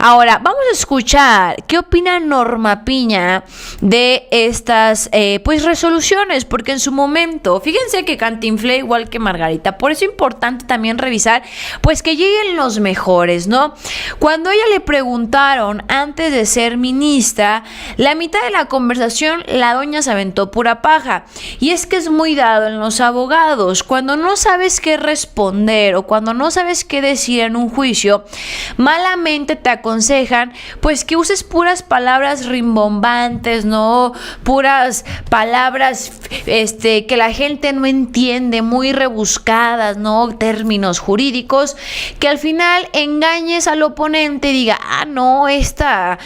Ahora, vamos a escuchar qué opina Norma Piña de estas pues resoluciones, porque en su momento, fíjense que Cantinflé igual que Margarita, por eso es importante también revisar pues que lleguen los mejores, ¿no? Cuando ella le preguntaron antes de ser ministra, la mitad de la conversación la doña se aventó pura paja, y es que es muy dado en los abogados, cuando no sabes qué responder o cuando no sabes qué decir en un juicio, malamente te aconsejan pues que uses puras palabras rimbombantes, ¿no? Puras palabras que la gente no entiende, muy rebuscadas, ¿no? Términos jurídicos, que al final engañes al oponente y diga, no, esta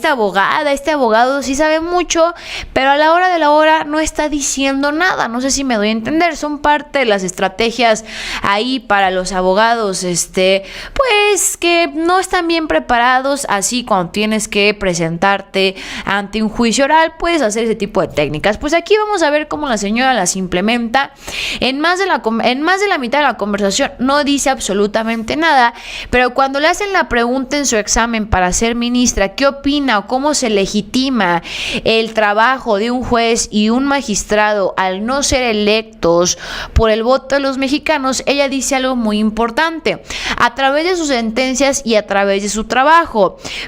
abogada, este abogado sí sabe mucho, pero a la hora de la hora no está diciendo nada. No sé si me doy a entender, son parte de las estrategias ahí para los abogados, pues que no están bien preparados. Así cuando tienes que presentarte ante un juicio oral, puedes hacer ese tipo de técnicas. Pues aquí vamos a ver cómo la señora las implementa. En más de la mitad de la conversación no dice absolutamente nada, pero cuando le hacen la pregunta en su examen para ser ministra, ¿qué opina o cómo se legitima el trabajo de un juez y un magistrado al no ser electos por el voto de los mexicanos? Ella dice algo muy importante: a través de sus sentencias y a través de su trabajo.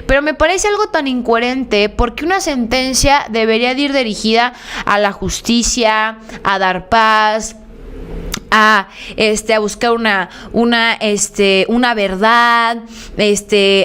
Pero me parece algo tan incoherente, porque una sentencia debería de ir dirigida a la justicia, a dar paz, a buscar una verdad,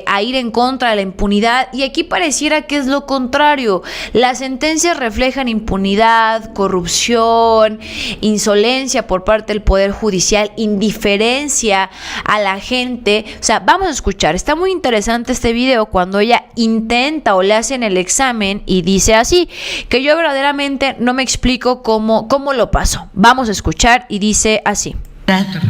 a ir en contra de la impunidad, y aquí pareciera que es lo contrario. Las sentencias reflejan impunidad, corrupción, insolencia por parte del Poder Judicial, indiferencia a la gente. O sea, vamos a escuchar, está muy interesante este video cuando ella intenta o le hacen el examen y dice así, que yo verdaderamente no me explico cómo lo pasó. Vamos a escuchar y dice así. Gracias.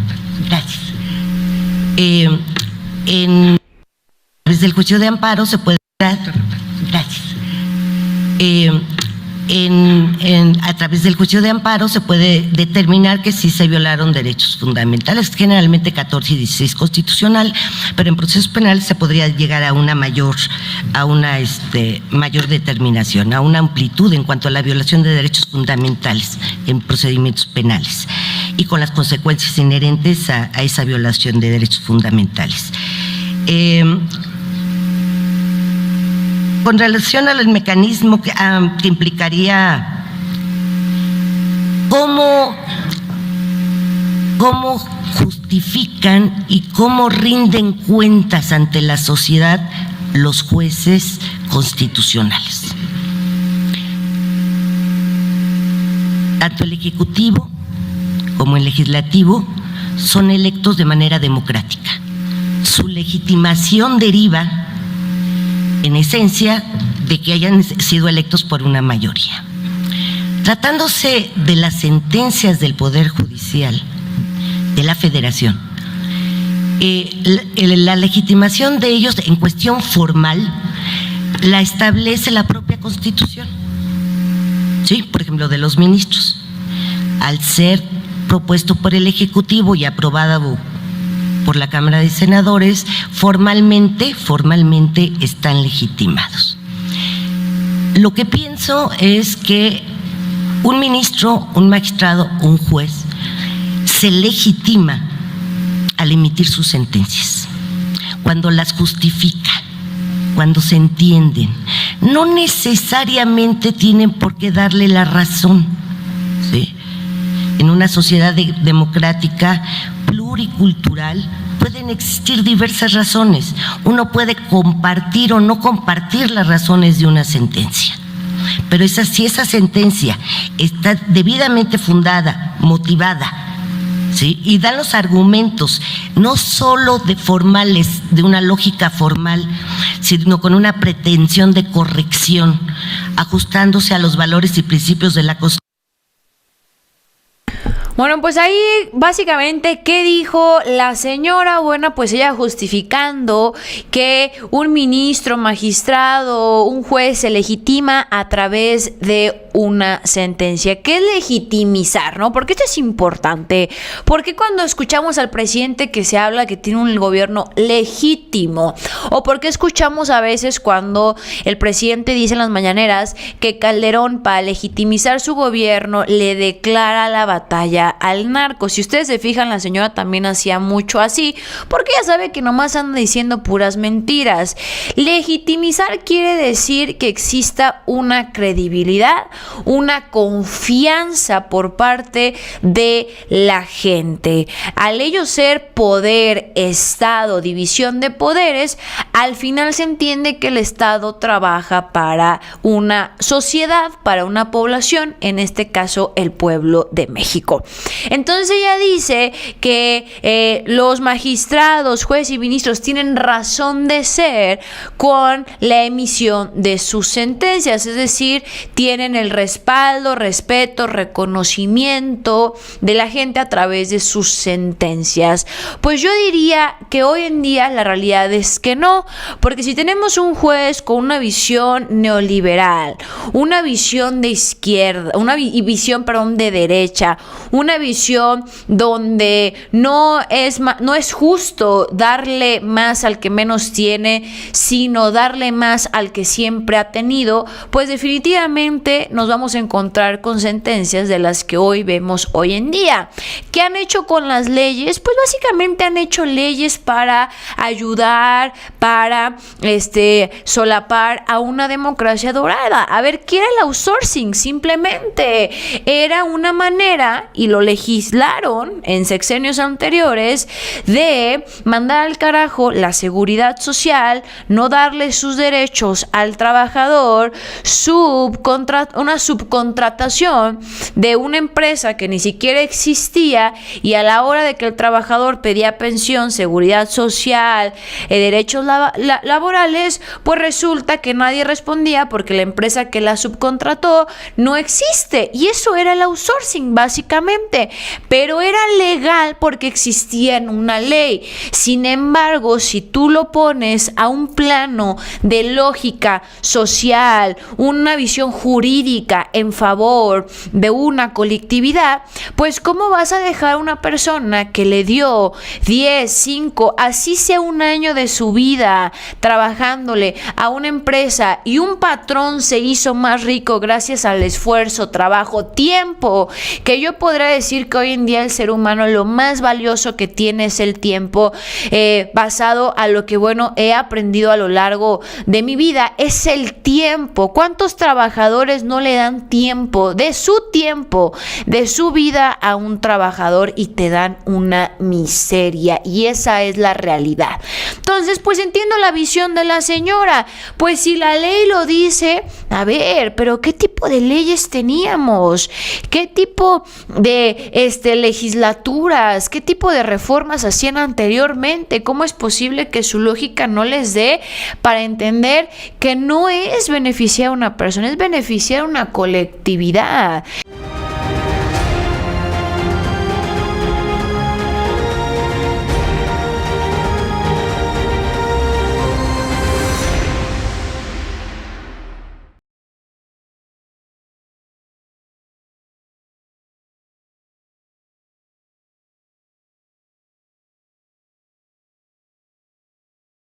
Desde el juicio de amparo se puede. Gracias. A través del juicio de amparo se puede determinar que sí se violaron derechos fundamentales, generalmente 14 y 16 constitucional, pero en procesos penales se podría llegar a una mayor determinación, a una amplitud en cuanto a la violación de derechos fundamentales en procedimientos penales y con las consecuencias inherentes a esa violación de derechos fundamentales. Con relación al mecanismo que implicaría cómo justifican y cómo rinden cuentas ante la sociedad los jueces constitucionales. Tanto el Ejecutivo como el Legislativo son electos de manera democrática. Su legitimación deriva, en esencia, de que hayan sido electos por una mayoría. Tratándose de las sentencias del Poder Judicial de la Federación, la legitimación de ellos en cuestión formal la establece la propia Constitución. Sí, por ejemplo, de los ministros, al ser propuesto por el Ejecutivo y aprobado por la Cámara de Senadores, formalmente están legitimados. Lo que pienso es que un ministro, un magistrado, un juez se legitima al emitir sus sentencias, cuando las justifica, cuando se entienden. No necesariamente tienen por qué darle la razón, ¿sí? En una sociedad democrática pluricultural pueden existir diversas razones. Uno puede compartir o no compartir las razones de una sentencia, pero si esa sentencia está debidamente fundada, motivada, ¿sí? Y dan los argumentos, no solo de formales, de una lógica formal, sino con una pretensión de corrección, ajustándose a los valores y principios de la Constitución. Bueno, pues ahí básicamente, ¿qué dijo la señora? Bueno, pues ella justificando que un ministro, magistrado, un juez se legitima a través de una sentencia. ¿Qué es legitimizar, no? Porque esto es importante. Porque cuando escuchamos al presidente que se habla que tiene un gobierno legítimo, o porque escuchamos a veces cuando el presidente dice en las mañaneras que Calderón, para legitimizar su gobierno, le declara la batalla al narco. Si ustedes se fijan, la señora también hacía mucho así, porque ella sabe que nomás anda diciendo puras mentiras. Legitimizar quiere decir que exista una credibilidad, una confianza por parte de la gente. Al ello ser poder, Estado, división de poderes, al final se entiende que el Estado trabaja para una sociedad, para una población, en este caso el pueblo de México. Entonces ella dice que los magistrados, jueces y ministros tienen razón de ser con la emisión de sus sentencias, es decir, tienen el respaldo, respeto, reconocimiento de la gente a través de sus sentencias. Pues yo diría que hoy en día la realidad es que no, porque si tenemos un juez con una visión neoliberal, una visión de izquierda, una visión, de derecha, una visión donde no es justo darle más al que menos tiene, sino darle más al que siempre ha tenido, pues definitivamente nos vamos a encontrar con sentencias de las que hoy vemos hoy en día. ¿Qué han hecho con las leyes? Pues básicamente han hecho leyes para ayudar, para solapar a una democracia dorada. A ver, ¿qué era el outsourcing? Simplemente era una manera, y lo legislaron en sexenios anteriores, de mandar al carajo la seguridad social, no darle sus derechos al trabajador, una subcontratación de una empresa que ni siquiera existía, y a la hora de que el trabajador pedía pensión, seguridad social, derechos laborales, pues resulta que nadie respondía porque la empresa que la subcontrató no existe. Y eso era el outsourcing básicamente, pero era legal porque existía en una ley. Sin embargo, si tú lo pones a un plano de lógica social, una visión jurídica en favor de una colectividad, pues ¿cómo vas a dejar a una persona que le dio 10, 5, así sea un año de su vida trabajándole a una empresa, y un patrón se hizo más rico gracias al esfuerzo, trabajo, tiempo? Que yo podría decir que hoy en día el ser humano lo más valioso que tiene es el tiempo, basado a lo que he aprendido a lo largo de mi vida, es el tiempo. ¿Cuántos trabajadores no le dan tiempo, de su vida a un trabajador, y te dan una miseria? Y esa es la realidad. Entonces, pues entiendo la visión de la señora. Pues si la ley lo dice, a ver, pero ¿qué tipo de leyes teníamos? ¿Qué tipo de legislaturas? ¿Qué tipo de reformas hacían anteriormente? ¿Cómo es posible que su lógica no les dé para entender que no es beneficiar a una persona, es beneficiar a una colectividad?